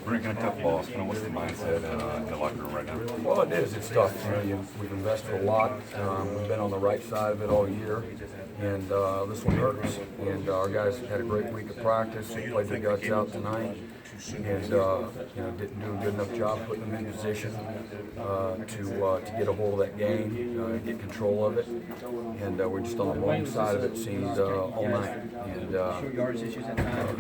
Brent, kind of tough loss. Kind of what's the mindset in the locker room right now? Well, it is. It's tough. We've invested a lot. We've been on the right side of it all year, and this one hurts. And our guys had a great week of practice. We played their guts out tonight, and didn't do a good enough job putting them in position to get a hold of that game, get control of it. And we're just on the wrong side of it, seemed all night. And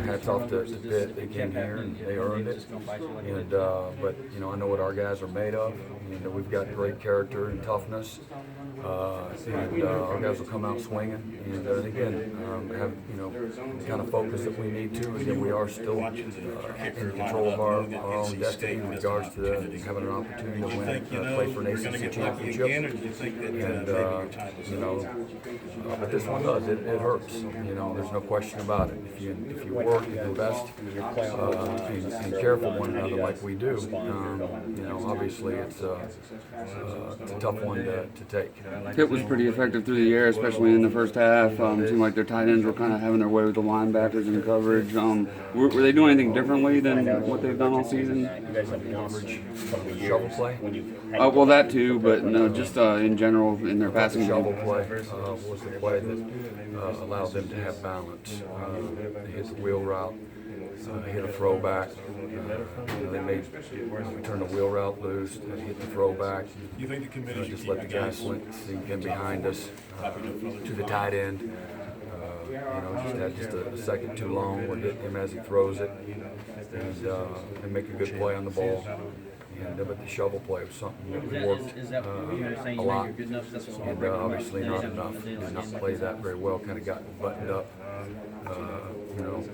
hats off to Pitt. They came here and they earned it. And but I know what our guys are made of. And we've got great character and toughness. And our guys will come out swinging. And again, have the kind of focus that we need to. Again, we are still in control of our own destiny in regards to having an opportunity to win, play for an ACC championship. And but this one does. It hurts. There's no question about it. If you work and invest and care for one another like we do, obviously it's a tough one to take. Pitt was pretty effective through the air, especially in the first half. Seemed like their tight ends were kind of having their way with the linebackers in coverage. Were they doing anything differently than what they've done all season? Coverage, shovel play. Well, that too, but no, just in general in their passing Shovel game. play was the play that allowed them to have balance. They hit the wheel route. They hit a throwback. We turned the wheel route loose. They hit the throwback. You think the committee Just let the guy sink in behind us to the tight end. Just had a second too long. We're getting him as he throws it, and make a good play on the ball. But the shovel play was something that we worked a lot, and obviously not enough. Did not play that very well. Kind of got buttoned up,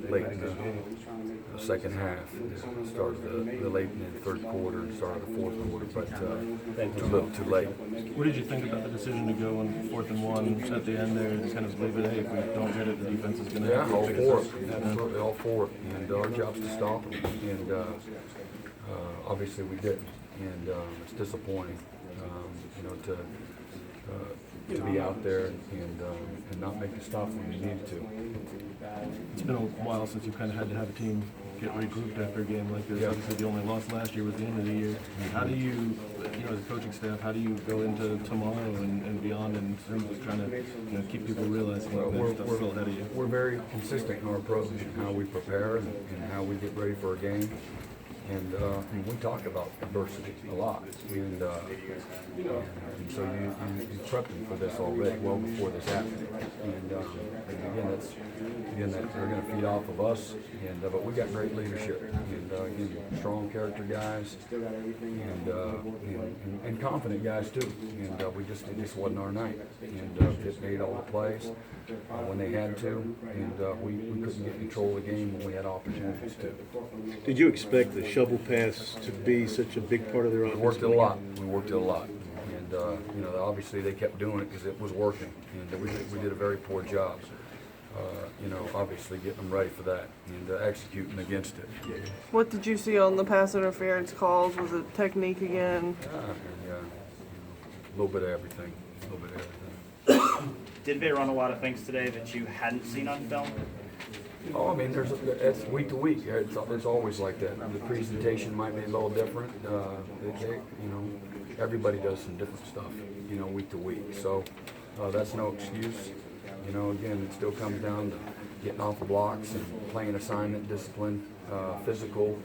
late in the second half. Started the late in the third quarter and started the fourth quarter, but a little too late. What did you think about the decision to go on 4th and 1 at the end there and just kind of leave it? Hey, if we don't get it, the defense is going to have to all pick for us it. up. Absolutely all for it. And our job's to stop them. And obviously we didn't. And it's disappointing, to be out there and not make a stop when you needed to. It's been a while since you've kind of had to have a team get regrouped after a game like this. Yeah. Obviously, the only loss last year was the end of the year. How do you, as a coaching staff, how do you go into tomorrow and beyond in terms of trying to keep people realizing that stuff's still ahead of you? We're very consistent in our approach and how we prepare and how we get ready for a game. And we talk about adversity a lot, and so you prepped them for this already, well before this happened. And again, they're going to feed off of us. And but we got great leadership, and again, strong character guys, and confident guys too. And it just wasn't our night. And Pitt made all the plays when they had to, and we couldn't get control of the game when we had opportunities to. Did you expect the shovel pass to be such a big part of their offense? We worked it a lot. And obviously they kept doing it because it was working, and we did a very poor job. Obviously getting them ready for that and executing against it. What did you see on the pass interference calls? Was it technique again? Yeah, a little bit of everything. Did they run a lot of things today that you hadn't seen on film? Oh, I mean, it's week to week. It's always like that. The presentation might be a little different. Everybody does some different stuff, week to week. So that's no excuse. Again, it still comes down to getting off the blocks and playing assignment, discipline, physical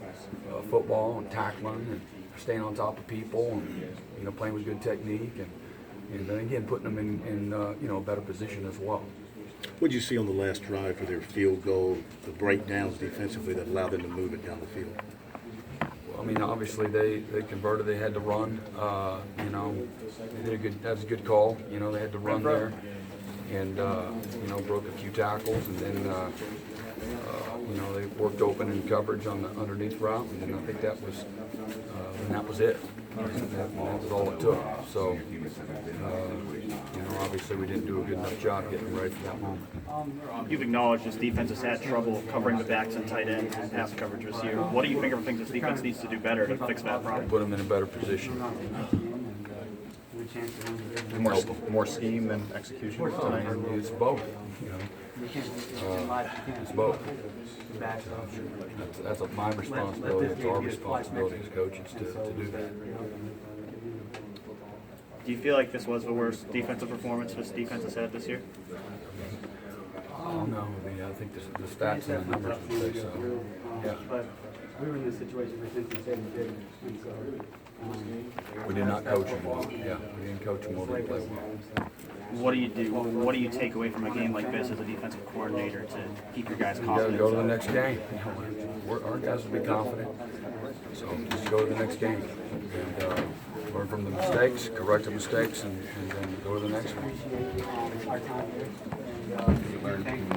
football and tackling and staying on top of people and playing with good technique and then again putting them in a better position as well. What did you see on the last drive for their field goal, the breakdowns defensively that allowed them to move it down the field? Well, I mean, obviously they converted. They had to run. They did that's a good call. They had to run there, and broke a few tackles, and then they worked open in coverage on the underneath route, and then I think that was it. That was all it took. So, obviously we didn't do a good enough job getting ready for that moment. You've acknowledged this defense has had trouble covering the backs and tight ends and pass coverage this year. What do you think are things this defense needs to do better to fix that problem? Put them in a better position. More scheme than execution tonight. It's both. It's both. That's my responsibility. It's our responsibility as coaches to do that. Do you feel like this was the worst defensive performance this defense has had this year? Oh no, I mean I think the stats and the numbers would say so. Yeah. But we were in this situation for Cincinnati State and didn't, and so. We did not coach him well. Yeah, we didn't coach him well. Didn't play well. What do you do? What do you take away from a game like this as a defensive coordinator to keep your guys You got to confident? go to the next game. Our guys will be confident. So just go to the next game and learn from the mistakes, correct the mistakes, and then go to the next one. Our time here. And, thank you.